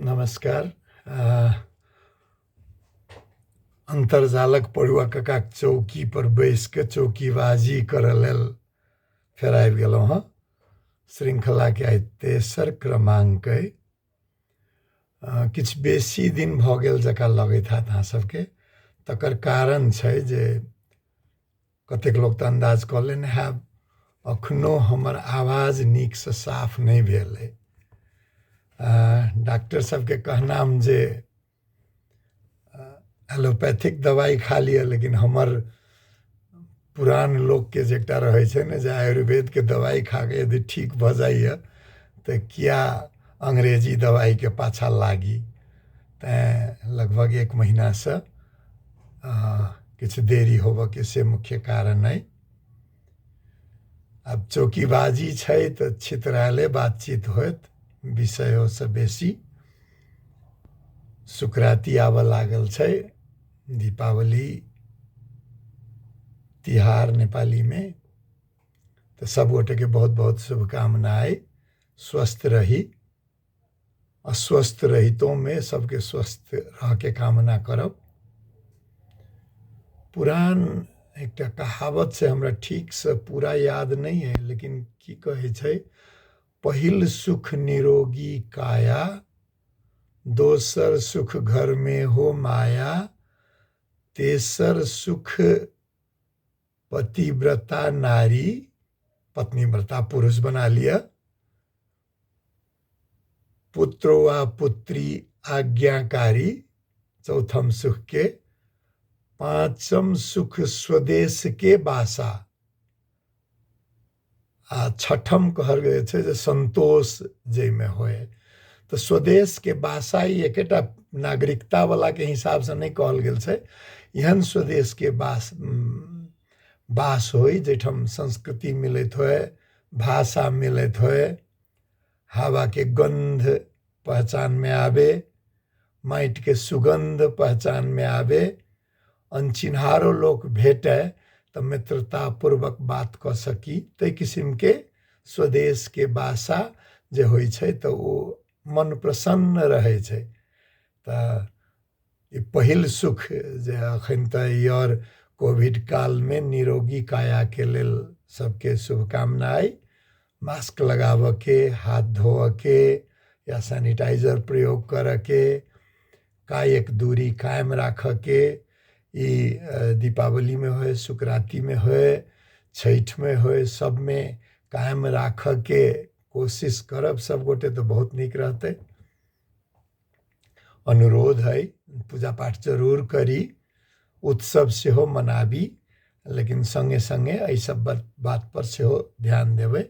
नमस्कार। अंतरजालक पढ़ुआ ककाक चौकी पर बैस के चौकीबाजी करऽ लेल फेर आबि गेलहुँ हँ। श्रृंखला के आइ तेसर क्रमांक अइ। किछु बेसी दिन भऽ गेल जकाँ लगैत हैत अहाँ सबके। तकर कारण छै जे कतेक लोक तऽ अंदाज कऽ लेने हैब अखनो हमर आवाज नीकसँ साफ नहि भेल अइ। डॉक्टर सबके कहनाम जे एलोपैथिक दवाई खा लिअ, लेकिन हमर पुरान लोकके जे एकटा रहै छै ने जे आयुर्वेदके दवाई खा के यदि ठीक भऽ जाइए तऽ किया अंग्रेजी दवाईके पाछा लागी। तैँ लगभग 1 महीनासँ किछु देरी होबऽके से मुख्य कारण अइ। अब चौकीबाजी छै तऽ छितराले बातचीत होइत, विषयोसँ बेसी। सुकराती आबऽ लागल छै, दीपावली तिहार नेपाली में, तो सब गोटे के बहुत बहुत शुभकामनाएं। स्वस्थ रही, अस्वस्थ रहितों में सबके स्वस्थ रह के कामना करब। पुरान एकटा कहावत से हमरा ठीक से पूरा याद नहीं है, लेकिन की कहे छै, पहिल सुख निरोगी काया, दोसर सुख घर में हो माया, तेसर सुख पतिव्रता नारी, पत्नीव्रता पुरुष बना लिया, पुत्रो वा पुत्री आज्ञाकारी, चौथम सुख के, पांचम सुख स्वदेश के बासा, आ छठम कहल गए छै जे संतोष जैमे होए। तो स्वदेश के बासा ही एकेटा नागरिकता वाला के हिसाब से नहीं कहल गेल छै। एहन स्वदेश के बास होई जेठम संस्कृति मिलत होए, भाषा मिलत होए, हवा के गंध पहचान में आवे, माटि के सुगंध पहचान में आवे, अनचिन्हारो लोक भेटे तो मित्रता पूर्वक बात क सकी। तै किसिम के स्वदेश के भाषा जे होई छै तो वो मन प्रसन्न रहे छै। त पहिल सुख जे अखन त और कोविड काल में निरोगी काया के लेल सबके शुभकामनाएं। मास्क लगाव के, हाथ धोव के या सैनिटाइजर प्रयोग कर के, कायक दूरी कायम राख के, दीपावली में होए, सुकराती में होए, छठ में होए, सब में कायम राख के कोशिश करब सब गोटे तो बहुत नीक रहते। अनुरोध है, पूजा पाठ जरूर करी, उत्सव से हो मनाबी, लेकिन संगे संगे ऐ सब बात पर से हो ध्यान देवे।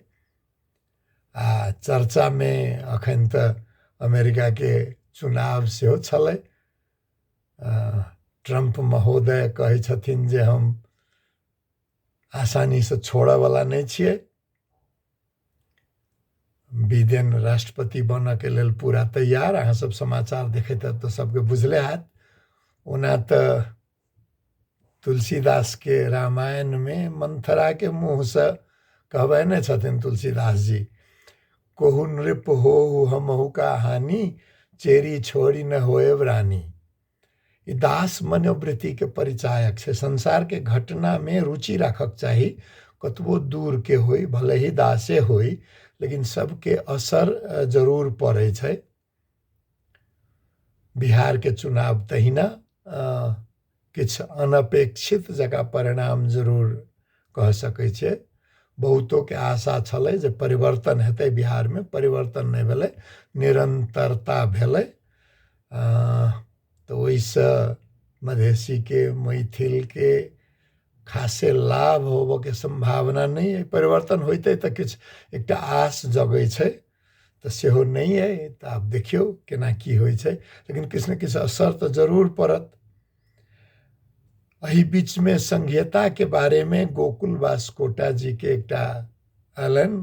चर्चा में अखन त अमेरिका के चुनाव से हो छलै। ट्रम्प महोदय कहे छथिन जे हम आसानी से छोड़े वाला नहीं छिए। बिडेन राष्ट्रपति बन के लेल पूरा तैयार। अहाँ सब समाचार देखैत तो सबके बुझले हैत। ओना त तुलसीदास के रामायण में मंथरा के मुँह से कहबे ने छथिन तुलसीदास जी, कोहु नृप हो हमहु का हानि, चेरी छोड़ी न होए रानी। ई दास मनोवृत्ति के परिचायक छै। संसार के घटना में रुचि राखक चाही, कतबो दूर के होई, भले ही दासे होई, लेकिन सबके असर जरूर पड़े छै। बिहार के चुनाव तहिना किछु अनपेक्षित जगह परिणाम जरूर कह सकै छै। बहुतों के आशा छलै जे परिवर्तन हेतै बिहार में, परिवर्तन नहीं भेलै, निरंतरता भेलै। तो ओइसे मधेसी के, मैथिल के खासे लाभ होबो के संभावना नहीं है। परिवर्तन होइते तो किछु एकटा आस जगै छै, तो सेहो नहीं है। तो आप देखियो केना की होई छै, लेकिन किछु न किछु असर तो जरूर पड़त। एही बीच में संघीयता के बारे में गोकुल बास्कोटा जी के एकटा अलन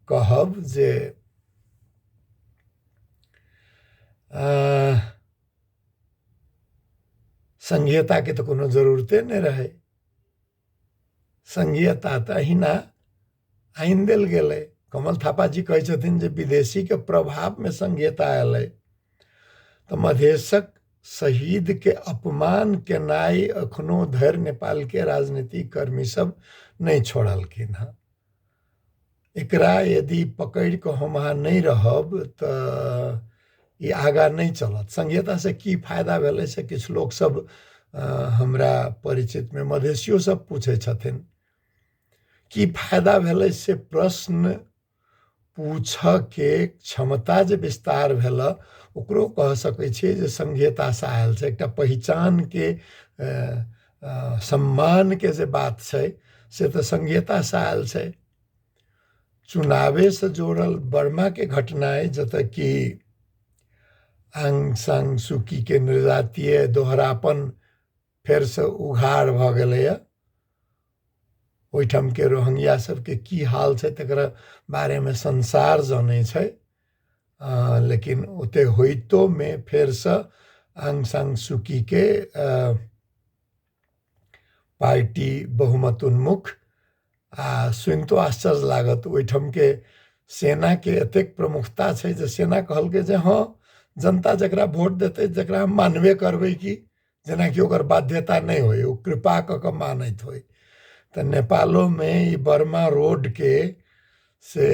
कहब जे संघीयता के तो कोनो जरूरते नहीं रहे। संघीयता तो अहिना आइन देल गेलै। कमल थापा जी कहे छथिन जे विदेशी के प्रभाव में संघीयता आयल। तो मधेशक शहीद के अपमान केनाई अखनो धरि नेपाल के राजनीतिक कर्मी सब नहीं छोड़लखिन हँ। एकरा यदि पकड़ के हम अहाँ नहीं रहब तो ये आगा नहीं चलत। संघीयता से की फायदा भेलै से किछु लोग सब हमरा परिचित में मधेशियो सब पूछे छथिन की फायदा भेलै से प्रश्न पूछ के क्षमता जे विस्तार भेल ओकरो कह सकै छियै जे संघीयता से आयल छै। एकटा पहचान के सम्मान के जे बात छै से तो संघीयता से आयल छै। चुनावे से जोड़ल बर्मा के घटना है जतऽ कि आंग सांग सुकी के निर्जातीय दोहरापन फेर से उघाड़ भ गेलैया। ओहिठाम के रोहिंग्या सबके की हाल छै तकरा बारे में संसार जानै छै। लेकिन ओते होइतो में फेर से आंग सांग सुकी के पार्टी बहुमत उन्मुख आ सुनितो आश्चर्य लागत। ओहिठाम के सेना के एतेक प्रमुखता छै जे सेना कहलकै जे हाँ जनता जकरा वोट देते जकरा हम मानबे करबै कि जेना कि ओकर बाध्यता नहीं होय, ओ कृपा क के मानैत होय। तो नेपालों में बर्मा रोड के से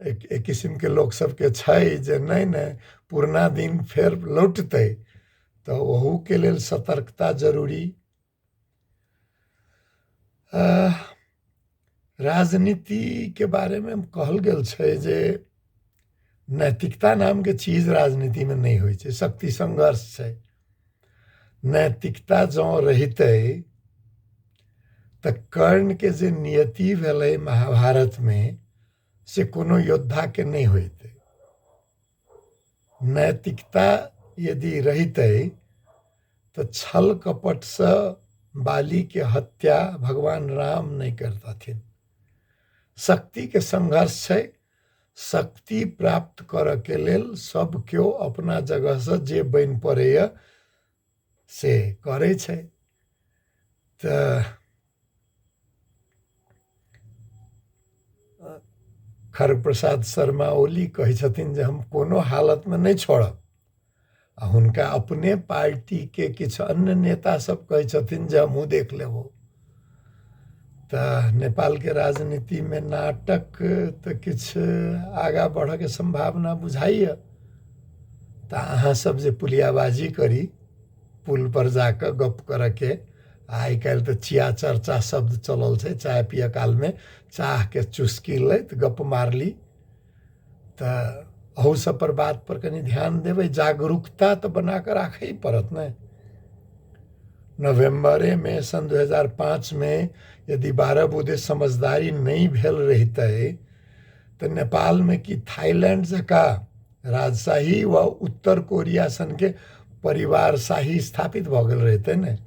एक किस्म के लोग सबके छै जे नहीं नहीं पुरना दिन फेर लौटते। तो ओहू के लेल सतर्कता जरूरी। राजनीति के बारे में कहल गेल छै जे नैतिकता नाम के चीज राजनीति में नहीं होय छै, शक्ति संघर्ष छै। नैतिकता जो रहिते त कर्ण के जे नियति भेलै महाभारत में से कोनो योद्धा के नहीं होते। नैतिकता यदि रहिते तो छल कपट से बाली के हत्या भगवान राम नहीं करतथिन। शक्ति के संघर्ष छै। शक्ति प्राप्त कर के लेल सब क्यों अपना जगह से जे बन पड़े से करे छै। त खर प्रसाद शर्मा ओली कहे छथिन जे हम कोनो हालत में नहीं छोड़ब। हुनका अपने पार्टी के किछु अन्य नेता सब कहे छथिन जे हमहूँ देख लेबो। तो नेपाल के राजनीति में नाटक तो किछु आगा बढ़ के संभावना बुझाइए। तो अहाँ सब जे पुलियाबाजी करी पुल पर जाकर गप कर के आई काल तो चिया चर्चा शब्द चलल छै। चाय पिय काल में चाह के चुस्की लैत गप मारली। तो अहू सब पर बात पर कनी ध्यान देवे। जागरूकता तो बना कर राखे ही पड़त न। नवंबरे में सन 2005 में यदि 12 बुधे समझदारी नहीं भेल रहते तो नेपाल में कि थाईलैंड जका राजशाही व उत्तर कोरिया सन के परिवारशाही स्थापित भ गेल रहते न।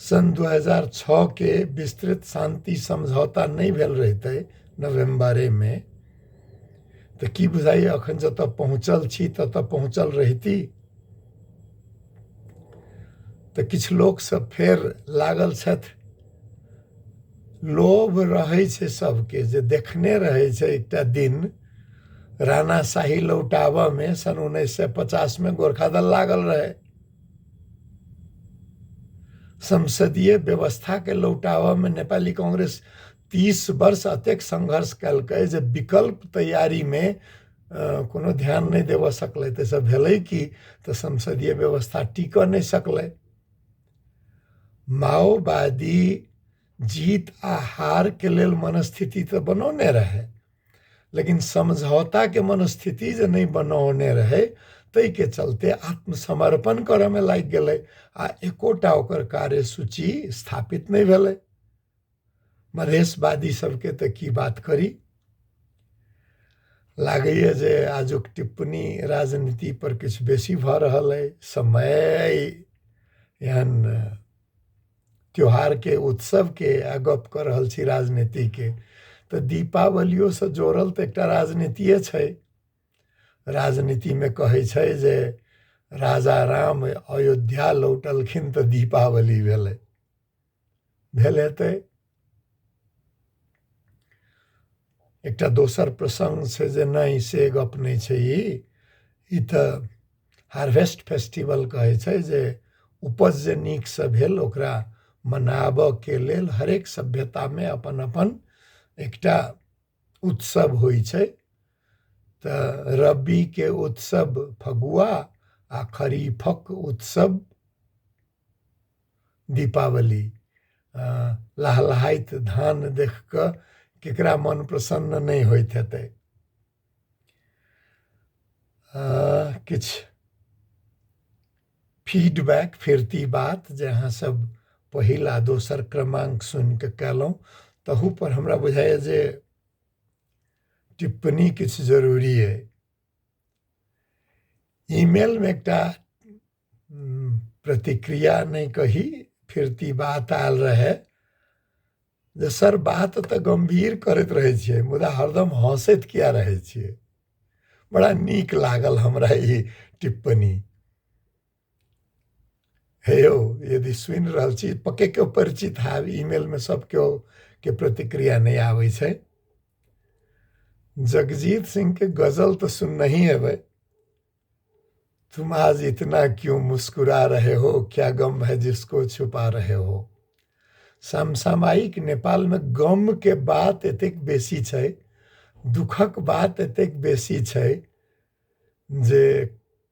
सन 2006 के विस्तृत शांति समझौता नहीं भेल रहते नवंबरे में तो की बुझाइए अखन जतऽ पहुँचल छी ततऽ पहुँचल रहिती। तो किछु लोग सब फेर लागल छथि। लोभ रहे छै सबके जे देखने रहे छै एकटा दिन राणाशाही लौटावा में सन 1950 में गोरखा दल लागल रहे। संसदीय व्यवस्था के लौटावा में नेपाली कांग्रेस 30 वर्ष अतेक संघर्ष कलकै जे विकल्प तैयारी में कोनो ध्यान नहीं देव सकलै। तो सब भेलै कि तो संसदीय व्यवस्था टिक नहीं सकलै। माओवादी जीत आ हार के लेल मनस्थिति तो बनौने रहे लेकिन समझौता के मनस्थिति जे नहीं बनौने रहे तै के चलते आत्मसमर्पण करे में लाग गेलै आ एकोटा ओकर कार्यसूची स्थापित नहीं भेलै। मधेशवादी सबके तो की बात करी। लागैए जे आजुक टिप्पणी राजनीति पर किछु बेसी भ रहल है। समय एहन त्योहार के उत्सव के गप कर रहल छी राजनीति के तो दीपावलियों से जोड़ल तो एक राजनीतिये छै। राजनीति में कहे छै जे राजा राम अयोध्या लौटलखिन तो दीपावली भेलै। भेल हेतै। एकटा दोसर प्रसंग छै जे नहीं से गप नहीं छै। ई तो हार्वेस्ट फेस्टिवल कहै छै जे उपज जे नीकसँ भेल ओकरा मनाबऽके लेल हरेक सभ्यतामे अपन अपन एकटा उत्सव होइ छै। तऽ रबीके उत्सव फगुआ आ खरीफक उत्सव दीपावली। लहलहाइत धान देख कऽ केकरा मन प्रसन्न नहि होइत हेतै। किछु फीडबैक फिरती बात जे अहाँ सब पहिल आ दोसर क्रमांक सुनि कऽ कयलहुँ तहू पर हमरा बुझाइए जे टिप्पणी किछु जरूरी अइ। ईमेलमे एकटा प्रतिक्रिया नहीं कही फिरती बात आयल रहे जे सर बात तऽ गंभीर करैत रहै छियै मुदा हरदम हंसैत किया रहै छियै। बड़ा नीक लागल हमरा ई टिप्पणी। हे यौ यदि सुनि रहल छी पक्के केओ परिचित हैब, ईमेलमे सब केओ के प्रतिक्रिया नहीं आबै छै। जगजीत सिंह के गजल तो सुनना ही है। तुम आज इतना क्यों मुस्कुरा रहे हो, क्या गम है जिसको छुपा रहे हो। समसामयिक नेपाल में गम के बात एतेक बेसी छै, दुखक बात एतेक बेसी छै जे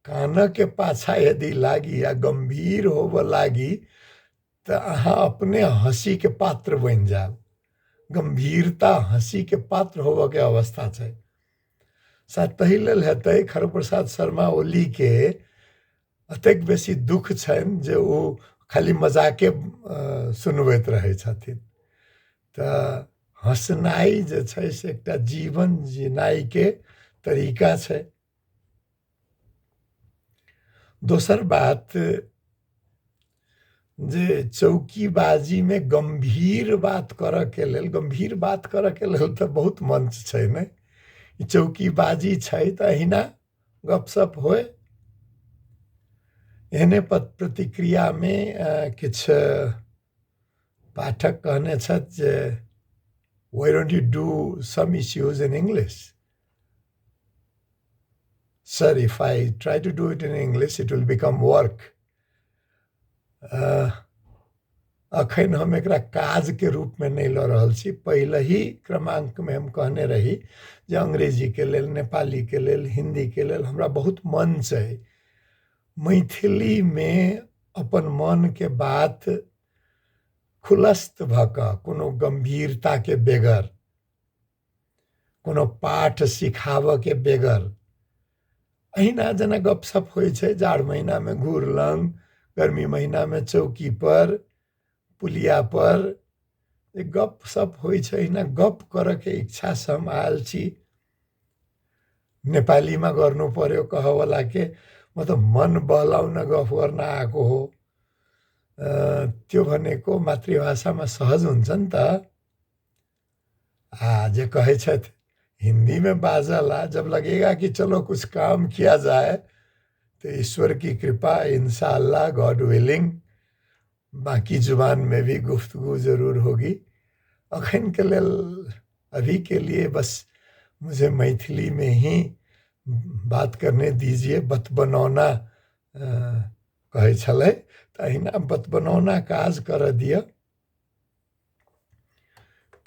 कान के पाछा यदि लागी या गंभीर होबऽ लागी तो अहाँ अपने हंसी के पात्र बन जाब। गंभीरता हंसी के पात्र होबऽ के अवस्था छै। शायद तही लेल हेतै खरप्रसाद शर्मा ओली के अतेक बेसी दुख छनि जे ओ खाली मजाके सुनबैत रहै छथिन। तऽ हंसनाई जे छै से एकटा जीवन जीनाई के तरीका छै। दोसर बात जे चौकीबाजी में गंभीर बात करऽ के लेल तऽ बहुत मंच छै ने। चौकीबाजी छै तऽ अहिना गपशप होय। एहने प्रतिक्रिया में किछु पाठक कहने छथि जे why don't you do some issues in English? Sir, if I try to do it in English, it will become work. अखन हम एकरा काज के रूप में नहीं लऽ रहल छी। पहले ही क्रमांक में हम कहने रही जे अंग्रेजी के लेल, नेपाली के लेल, हिंदी के लेल हमरा बहुत मन छै। मैथिली में अपन मन के बात खुलस्त भऽ कऽ कोनो गंभीरता के बेगर, कोनो पाठ सिखाबऽ के बेगर अहिना जेना गपशप होइ छै। जाड़ महीना में घूर लंग, गर्मी महीना में चौकी पर, पुलिया पर जे गपशप होइ छै अहिना गप करऽ के इच्छा से हम आयल छी। नेपाली में गर्नु पर्यो कहवाला के मतलब मन बहलाउन गफ गर्न आएको हो। त्यो भनेको मातृभाषामा सहज हुन्छ नि त। जे कहे छथि हिंदी में बाजला, जब लगेगा कि चलो कुछ काम किया जाए तो ईश्वर की कृपा, इंशाअल्लाह, गॉड विलिंग, बाकी जुबान में भी गुफ्तगू जरूर होगी। अखन के लेल, अभी के लिए बस मुझे मैथिली में ही बात करने दीजिए। बतबनौना कहे छलै तऽ अहिना बतबनौना काज करऽ दिअ।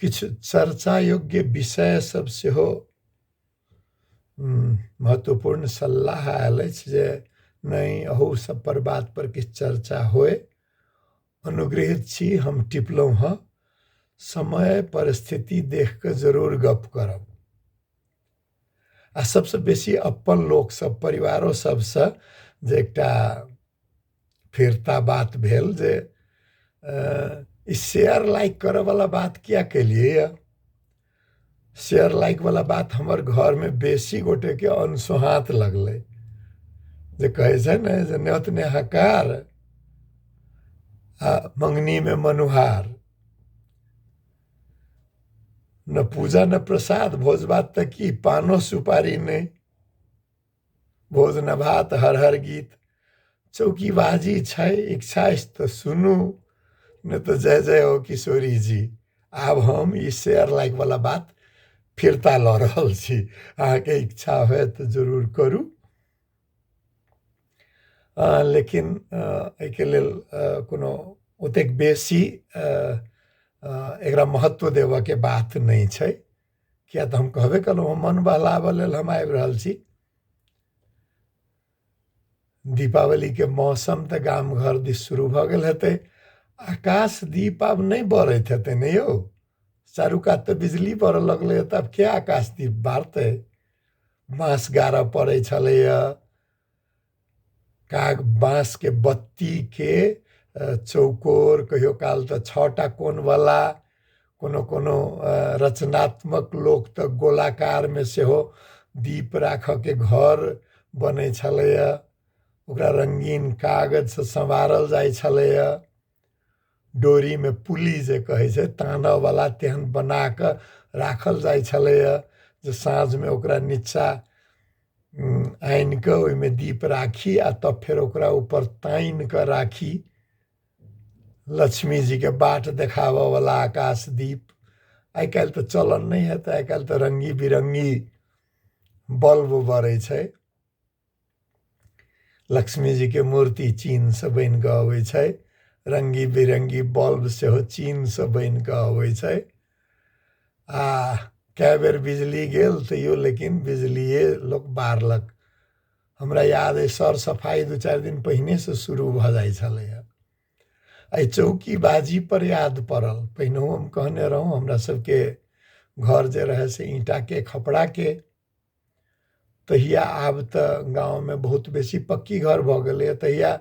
किछु चर्चा योग्य विषय सब सेहो महत्वपूर्ण सलाह आयल अछि जे नहीं अहू सब पर बात पर किछु चर्चा होए। अनुग्रहित छी, हम टिपलहुँ हँ। समय परिस्थिति देख कऽ जरूर गप करब। आ सबसे बेसी अपन लोक सब, परिवारो सबसँ जे एकटा फिरता बात भेल जे इस शेयर लाइक करे वाला बात किया केलिए। शेयर लाइक वाला बात हमर घर में बेसी गोटे के अनसोहात लगले। जे कहे छै ने जे न्योत ने हकार आ मंगनी में मनुहार, न पूजा न प्रसाद, भोज भात तक की, पानो सुपारी नहीं, भोज न भात हर हर गीत। चौकीबाजी छै, इच्छा अछि तऽ सुनू, न तो जय जय हो किशोरी जी। आब हम ई शेयर लाइक वाला बात फिरता लऽ रहल छी। अहाँके इच्छा होय तऽ जरूर करू। लेकिन एहिके लेल कोनो ओतेक बेसी एकरा महत्व देबऽके बात नहीं छै, किया तऽ हम कहबे कलहुँ हम मन बहलाबऽ लेल हम आबि रहल छी। दीपावली के मौसम तऽ गाम घर दिस शुरू भऽ गेल हेतै। आकाश दीप आब नहीं बरैत हेतै ने यौ, चारू कात तऽ बिजली बरऽ लगलै, तऽ आब के आकाश दीप बारतै? बाँस गारऽ पड़ै छलैया, काग बाँस के बत्ती के चौकोर, कहियो काल तऽ 6टा कोन वाला, कोनो कोनो रचनात्मक लोक तऽ गोलाकार में सेहो दीप राखऽ के घर बनै छलैया, ओकरा रंगीन कागज से संवारल जाइ छलैया, डोरी में पुली जे कहै छै तानऽ वाला तेहन बना कऽ राखल जाइ छलैया, जे साँझ में ओकरा नीचा आनि कऽ ओहिमे दीप राखी आ तब फेर ओकरा ऊपर तानि कऽ राखी। लक्ष्मी जी के बाट देखाबऽ वाला आकाश दीप। आइ काल्हि तऽ चलन नहीं हेतै, आइ काल्हि तऽ रंगी बिरंगी बल्ब बरै छै। लक्ष्मी जी के मूर्ति चीन से बनि कऽ अबै छै, रंगी बिरंगी बल्ब सेहो चीन से बनि कऽ अबै छै। आ कए बेर बिजली गेल तैयो लेकिन बिजलिए लोक बारलक। हमरा याद अइ सर सफाई 2-4 दिन पहिने से शुरू भऽ जाइ छलैया। एहि चौकीबाजी पर याद पड़ल, पहिनहु हम कहने रहूँ हमरा सबके घर जे रहे से ईंटा के खपड़ा के, तहिया आब तऽ गाँव में बहुत बेसी पक्की घर भऽ गेलै, तहिया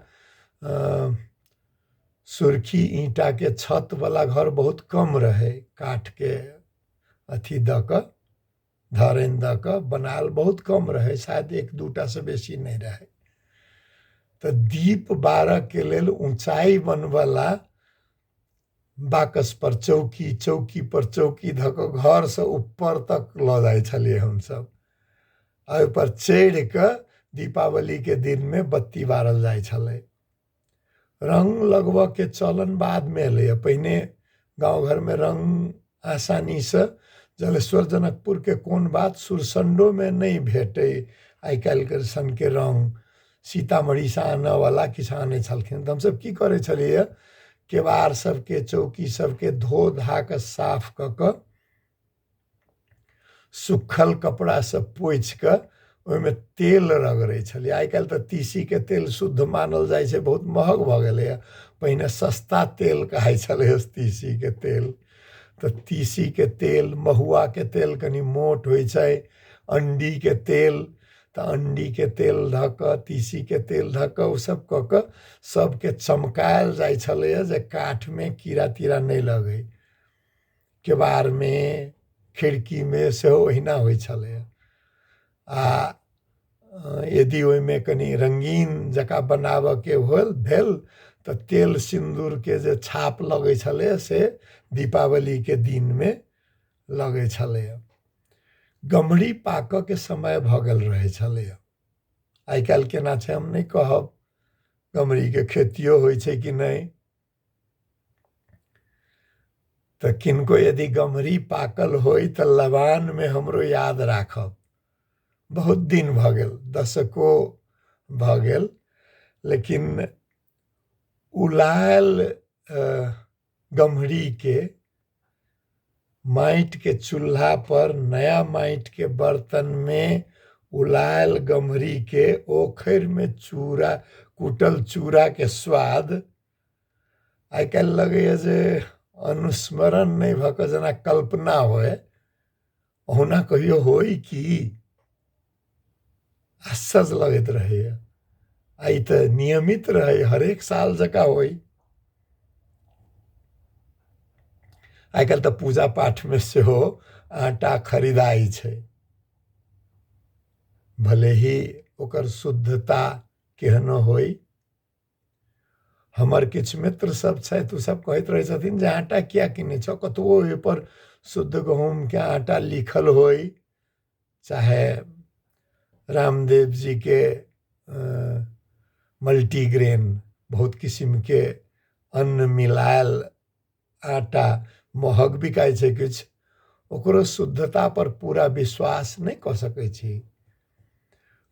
सुर्खी ईंटा के छत वाला घर बहुत कम रहे, काठ के अथी दऽ कऽ धरनि दऽ कऽ बनायल बहुत कम रहे, शायद 1-2टा से बेसी नहीं रहे। तऽ दीप बारह के लेल ऊंचाई बनवला बाकस पर चौकी, चौकी पर चौकी धऽ कऽ घर से ऊपर तक लऽ जाइ छलियै हमसब। ओहि पर चढ़ि कऽ दीपावली के दिन में बत्ती बारल जाइ छलै। रंग लगबऽ के चलन बाद में एलैया, पहिने गाँव घर में रंग आसानी से जलेश्वर जनकपुर के कोन बात सुरसंडो में नहीं भेटै आइ काल्हि के सन के रंग, सीतामढ़ी से आनऽ वाला किछु आनै छलखिन। तऽ हमसब की करै छलियै, केवाड़ सबके चौकी सबके धो धा कऽ साफ कऽ कऽ सुखल कपड़ा से पोछि कऽ ओहिमे तेल रगड़ै छलियै। आइ काल्हि तऽ तीसी के तेल शुद्ध मानल जाइ छै, बहुत महग भऽ गेलैया, पहिने सस्ता तेल कहै छलै तीसी के तेल। तऽ तीसी के तेल, महुआ के तेल कनि मोट होइ छै, अंडी के तेल, तऽ अंडी के तेल धऽ कऽ, तीसी के तेल धऽ कऽ ओ सब कऽ कऽ सबके चमकायल जाइ छलैया जे काठ में कीड़ा तीड़ा नहीं लगै। केवाड़ में खिड़की में सेहो ओहिना होइ छलैया। आ यदि ओहिमे कनि रंगीन जकाँ बनाबऽ के भेल तऽ तेल सिन्दूर के जे छाप लगै छलै से दीपावली के दिन में लगै छलैया। गम्हरी पाकऽ के समय भऽ गेल रहै छलैया। आइ काल्हि केना छै हम नहीं कहब, गम्हरी के खेतियो होइ छै कि नहीं। तऽ किनको यदि गम्हरी पाकल होइ तऽ लबान में हमरो याद राखब। बहुत दिन भऽ गेल, दशको भऽ गेल, लेकिन उलायल गम्हरी के माटि के चूल्हा पर नया माटि के बर्तन में उलायल गम्हरी के ओखैर में चूड़ा, कुटल चूड़ा के स्वाद आइ काल्हि लगैया जे अनुस्मरण नहीं भऽ कऽ जेना कल्पना होय, ओहुना कहियो होई की। आश्चर्य लगैत रहैया। आई तऽ नियमित रहे, हरेक साल जकाँ होई। आइ काल्हि तऽ पूजा पाठ में सेहो आटा खरीदाई छै, भले ही ओकर शुद्धता केहनो होई। हमर किछु मित्र सब छथि, ओ सब कहैत रहै छथिन जे आटा किया किनै छौ, कतबो ओहि पर शुद्ध गहूम के आटा लिखल होई, चाहे रामदेव जी के मल्टीग्रेन बहुत किस्म के अन्न मिलायल आटा महग बिकाइ छै किछु, ओकरो शुद्धता पर पूरा विश्वास नहीं कऽ सकै छी।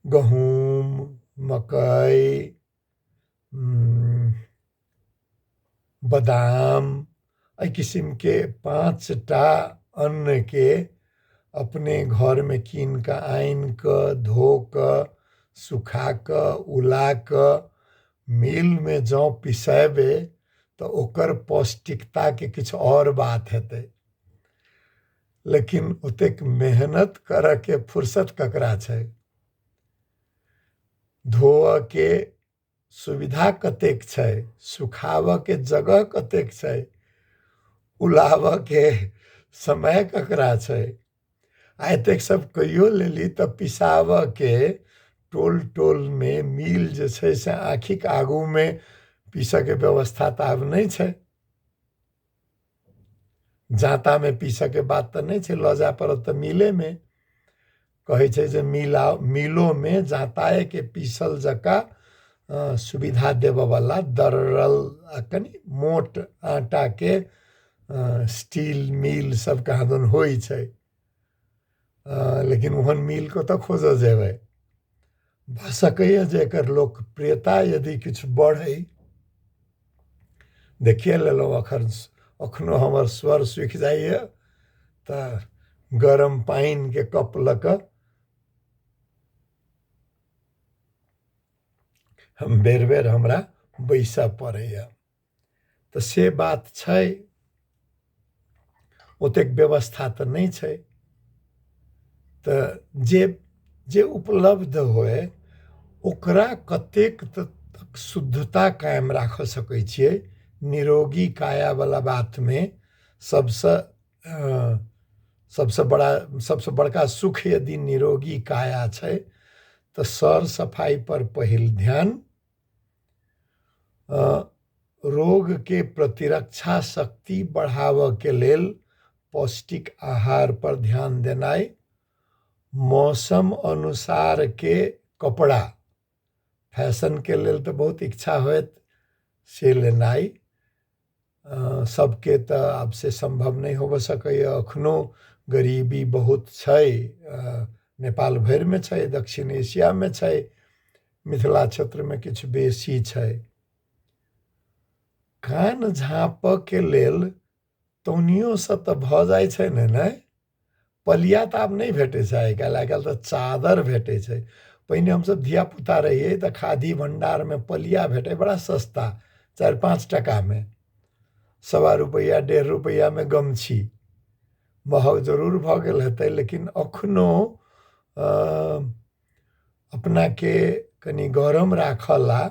गहूम, मकई, बादाम एहि किसिम के 5टा अन्न के अपने घर में कीन क आइन क धो क सुखा क उला क मिल में जौ पिसेबे तो ओकर पौष्टिकता के किछु और बात हेतै। लेकिन ओतेक मेहनत करऽ के फुर्सत ककरा छै। धोअ के सुविधा कतेक छै, सुखावऽ के जगह कतेक छै, उलावऽ के समय ककरा छै। आ एतेक सब कहियो लेली तऽ पिसावऽ के टोल टोल में मिल जे छै से आँखिक आगू में पीसऽ के व्यवस्था तऽ आब नहीं छै। जाँता में पीसऽ के बात तऽ नहीं छै, लऽ जाय पड़त तऽ मिले में। कहै छै जे मिलो में जाँताए के पीसल जका सुविधा देबऽ वाला दर्रल कनी मोट आटा के स्टील मिल सब कहाँ दन होइ छै। लेकिन ओहन मिल को तऽ खोजऽ जेबै। भऽ सकैए जे एकर लोकप्रियता यदि किछु बढ़ै। देखिए लेलहुँ अखनो हमर स्वर सुखि जाइए तऽ गरम पानि के कप लऽ कऽ हम बेर बेर हमरा बैसऽ पड़ैए। तऽ से बात छै, ओतेक व्यवस्था तऽ नहीं छै। तऽ जे उपलब्ध होय ओकरा कतेक तक शुद्धता कायम राख सकै छियै। निरोगी काया वाला बात में सबसे बड़का सुख यदि निरोगी काया छै तो सर सफाई पर पहिल ध्यान, रोग के प्रतिरक्षा शक्ति बढ़ावऽ के लेल पौष्टिक आहार पर ध्यान देनाई, मौसम अनुसार के कपड़ा, फैशन के लेल तो बहुत इच्छा होत से लेनाई। सबके तो आब से संभव नहीं हो सकैए। अखनो गरीबी बहुत छै, नेपाल भर में छै, दक्षिण एशिया में छै, मिथिला क्षेत्र में किछु बेसी छै। कान झाँपऽ के लेल तौनियो से तऽ भऽ जाइ छै ने। पलिया तऽ आब नहीं भेटै छै आइ काल्हि तऽ चादर भेटै छै। पहिने हम सब धिया पुता रहिए तऽ खादी भंडार में पलिया भेटे बड़ा सस्ता, 4-5 टका में। 1.25 रुपया 1.5 रुपया में गमछी। महग जरूर भऽ गेल हेतै लेकिन अखनो अपना के कनी गरम राखला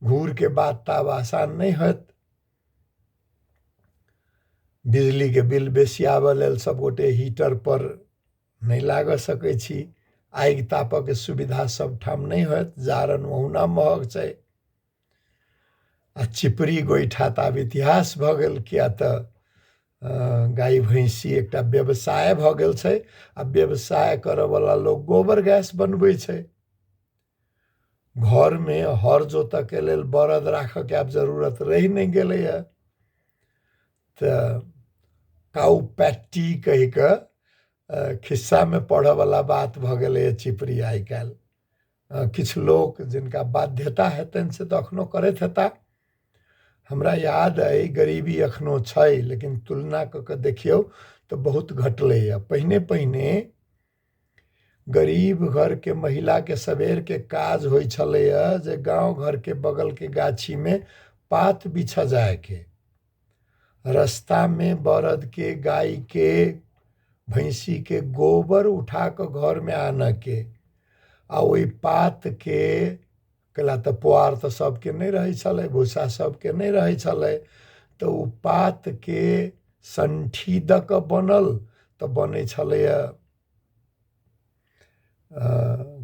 घूर के बात तऽ आब आसान नहीं होत। बिजली के बिल बेसी आबऽ लेल सब गोटे हीटर पर नहीं लाग सकै छी। आगि तापऽ के सुविधा सब ठाम नहीं होत, जारन ओहुना महग छै। आ चिपरी गोइठा तऽ आब इतिहास भऽ गेल, किया तऽ गाय भैंसी एकटा व्यवसाय भऽ गेल छै। आ व्यवसाय करऽ वाला लोग गोबर गैस बनबै छै। घर में हर जोतऽ के लेल बरद राखऽ के आब जरूरत रहि नहीं गेलैए। तऽ काउ पैट्टी कहि कऽ खिस्सा में पढ़ऽ वाला बात भऽ गेलैए चिपरी आइ काल्हि। किछु लोक जिनका बाध्यता हेतनि से तऽ अखनो करैत हेता। हमरा याद अइ गरीबी अखनो छै लेकिन तुलना कऽ के देखियौ तऽ बहुत घटलैए। पहिने गरीब घर के महिला के सबेर के काज होइ छलैए जे गांव घर के बगल के गाछी में पात बिछऽ जाय के, रास्ता में बरद के, गाय के, भैंसी के गोबर उठा के घर में आनऽ के। आ ओहि पात के कैला तऽ पुआर तऽ सबके नहीं रहै छलै, भूसा सबके नहीं रहै छलै। तऽ ओ पात के संठी दऽ कऽ बनल तऽ बनै छलैए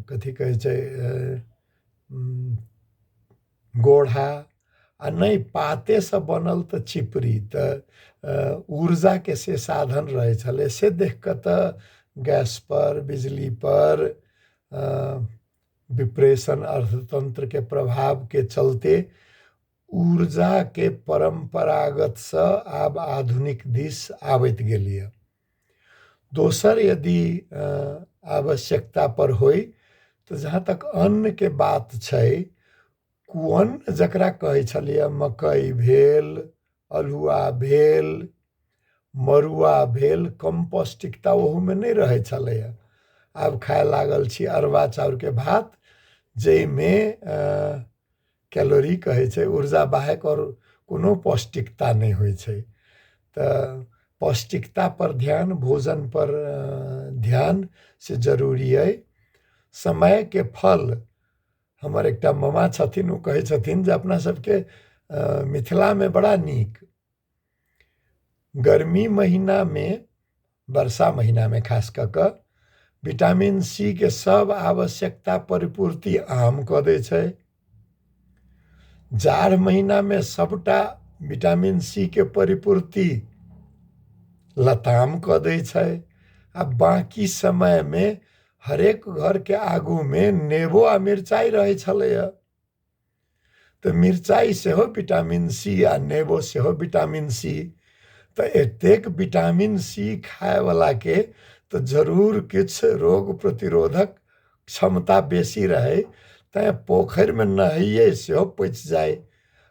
कथी कहै छै गोढ़ा। आ नहीं पाते से बनल तऽ चिपरी। तऽ ऊर्जा के से साधन रहे छले। से देख कऽ तऽ गैस पर, बिजली पर, विप्रेशन अर्थतंत्र के प्रभाव के चलते ऊर्जा के परंपरागत से आब आधुनिक दिश आबैत गेलिए। दोसर यदि आवश्यकता पर होई तो जहाँ तक अन्न के बात छै, कुअन्न जकरा कहै छलिए, मकई भेल, अल्हुआ भेल, मरुआ भेल, कम पौष्टिकता ओहूमे नहीं रहै छलैए। आब खाए लागल छी अरबा चाउरके भात, जाहिमे कैलोरी कहै छै, ऊर्जा बाहेक और कोनो पौष्टिकता नहीं होइ छै। तऽ पौष्टिकता पर ध्यान, भोजन पर ध्यान से जरूरी है। समय के फल, हमर एकटा मामा छथिन, ओ कहै छथिन जे अपना सबके मिथिला में बड़ा नीक गर्मी महीना में, वर्षा महीना में खास कऽ कऽ विटामिन सी के सब आवश्यकता परिपूर्ति आम कऽ दै छै। जाड़ महीना में सबटा विटामिन सी के परिपूर्ति लताम कऽ दै छै। आ बाकी समय में हरेक घर के आगू में नेबो आ मिरचाई रहै छलैया। तऽ मिरचाई सेहो विटामिन सी आ नेबो सेहो विटामिन सी। तऽ एतेक विटामिन सी खाए वाला के तऽ जरूर किछ रोग प्रतिरोधक क्षमता बेसी रहे, तैं पोखरि में नहाइए सेहो पचि जाए,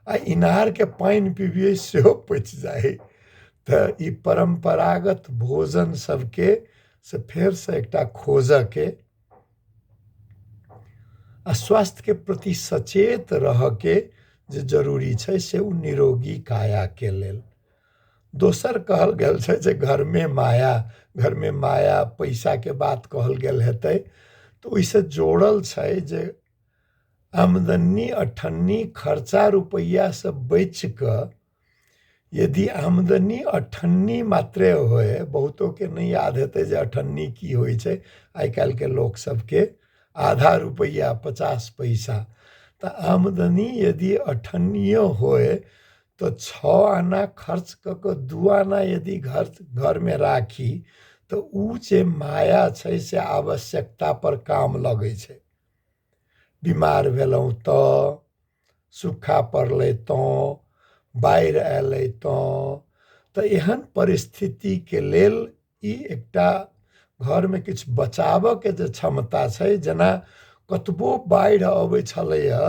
आ इनार के पानि पीबिए सेहो पचि जाए। तऽ ई परंपरागत भोजन सबके से फेर से एकटा खोजऽ के आ स्वास्थ्य के प्रति सचेत रह के जे जरूरी छै, से उ निरोगी काया के लेल। दोसर कहल गेल छै जे घर में माया पैसा के बात कहल गेल हेतै, तऽ ओइसे जोड़ल छै जे आमदनी अठन्नी खर्चा रुपैया से बच कऽ, यदि आमदनी अठन्नी मात्रे होए, बहुतों के नहीं याद हेतै जे अठन्नी की होइ छै, आइ काल्हि के लोक सबके आधा रुपैया 50 पैसा। तऽ आमदनी यदि अठन्नियो होए तो 6 आना खर्च कऽ कऽ 2 आना यदि घर में राखी, तो उ जे माया छै से आवश्यकता पर काम लगै छै। बीमार भेलौं तऽ, सूखा पड़लै तऽ, बाढ़ि अयलै तऽ एहन परिस्थिति के लेल ई एकटा घर में किछु बचावऽ के जे क्षमता छै, जेना कतबो बाढ़ि अबै छलैया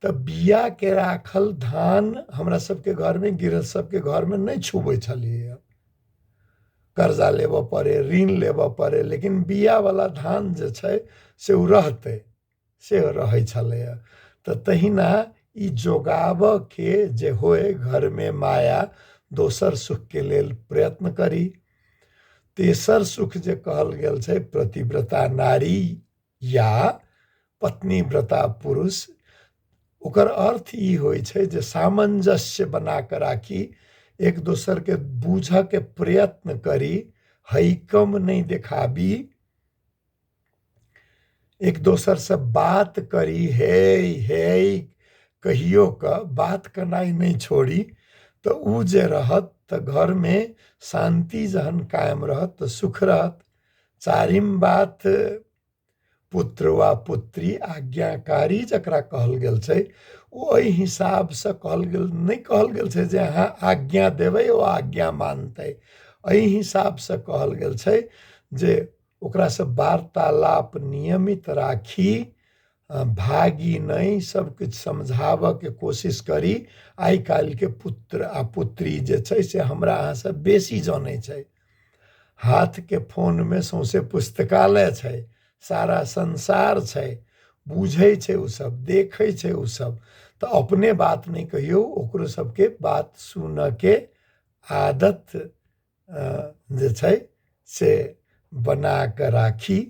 तऽ बिया के राखल धान हमरा सबके घर में, गृहस्थ सबके घर में नहीं छुबै छलियै। कर्जा लेबऽ पड़े, ऋण लेबऽ पड़े, लेकिन बिया वाला धान जे छै से उ रहतै, से रहै छलैया। तऽ तहिना ई जोगावऽ के जे होए घर में माया, दोसर सुख के लेल प्रयत्न करी। तेसर सुख जे कहल गेल छै प्रतिव्रता नारी या पत्नीव्रता पुरुष, ओकर अर्थ ई होइ छै जे सामंजस्य बना के राखी, एक दोसर के बूझऽ के प्रयत्न करी, हैकम नहीं देखाबी, एक दोसर से बात करी, हे कहियो का बात करनाई नहीं छोड़ी। तो उ जे रहत तऽ घर में शांति जहन कायम रहत तऽ सुख रहत। चारिम बात, पुत्र वा पुत्री आज्ञाकारी जकरा कहल गेल छै, ओहि हिसाब से कहल गेल नहीं, कहल गेल छै जे अहाँ आज्ञा देबै ओ आज्ञा मानतै। एहि हिसाब से कहल गेल छै जे ओकरा से वार्तालाप नियमित राखी, भागी नहीं, सब कुछ समझावऽ के कोशिश करी। आइ काल्हि के पुत्र आ पुत्री जे छै से हमरा अहाँ से बेसी जानै छै। हाथ के फोन में सौंसे पुस्तकालय छै, सारा संसार छै, बुझै छै उ सब, देखै छै उ सब। तो अपने बात नहीं कहियो, ओकरो सबके बात सुनऽ के आदत जे छै से बना के राखी।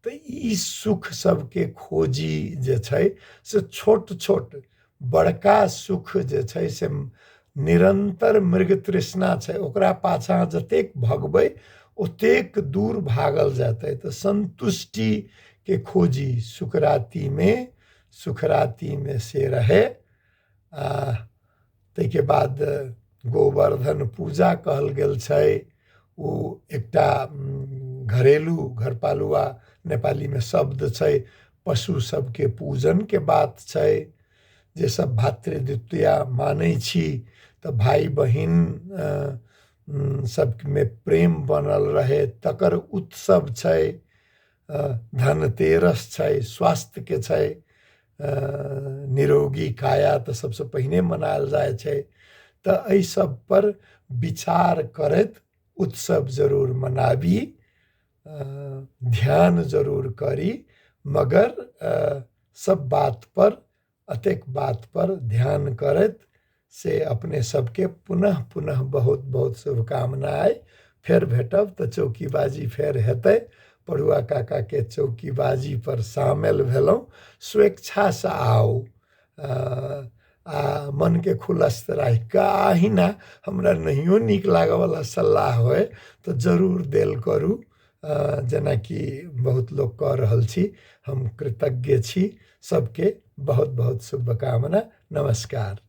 तो ई सुख सबके खोजी जे छै से छोट छोट, बड़का सुख जे छै से निरंतर मृग तृष्णा छै, ओकरा पाछा जतेक भगबै ओतेक दूर भागल जाते। तो संतुष्टि के खोजी सुखराती में से रहे। तै के बाद गोवर्धन पूजा कहल गेल छै, उ एकटा घरेलू घरपालुआ नेपाली में शब्द छै, पशु सबके पूजन के बात छै। जे सब भातृद्वितीया मानै छी तऽ भाई बहिन सब में प्रेम बनल रहे, तकर उत्सव छै। धनतेरस छै, स्वास्थ्य के छै, निरोगी काया तऽ सबसे पहिने मनायल जाय छै। त एहि सब पर विचार करैत उत्सव जरूर मनाबी, ध्यान जरूर करी, मगर सब बात पर अतेक बात पर ध्यान करैत से अपने सबके पुनः पुनः बहुत बहुत शुभकामनाएं। फेर भेटब त चौकीबाजी फेर हेतै। पढ़ुआ काका के चौकीबाजी पर शामिल भेलौं, स्वेच्छा से आओ, आ मन के खुलस्त राखि कऽ अहिना हमरा नहियो नीक लागऽ वाला सलाह होय तो जरूर देल करू। जेनाकि बहुत लोग कह रहल छी, हम कृतज्ञ छी। सबके बहुत बहुत शुभकामना। नमस्कार।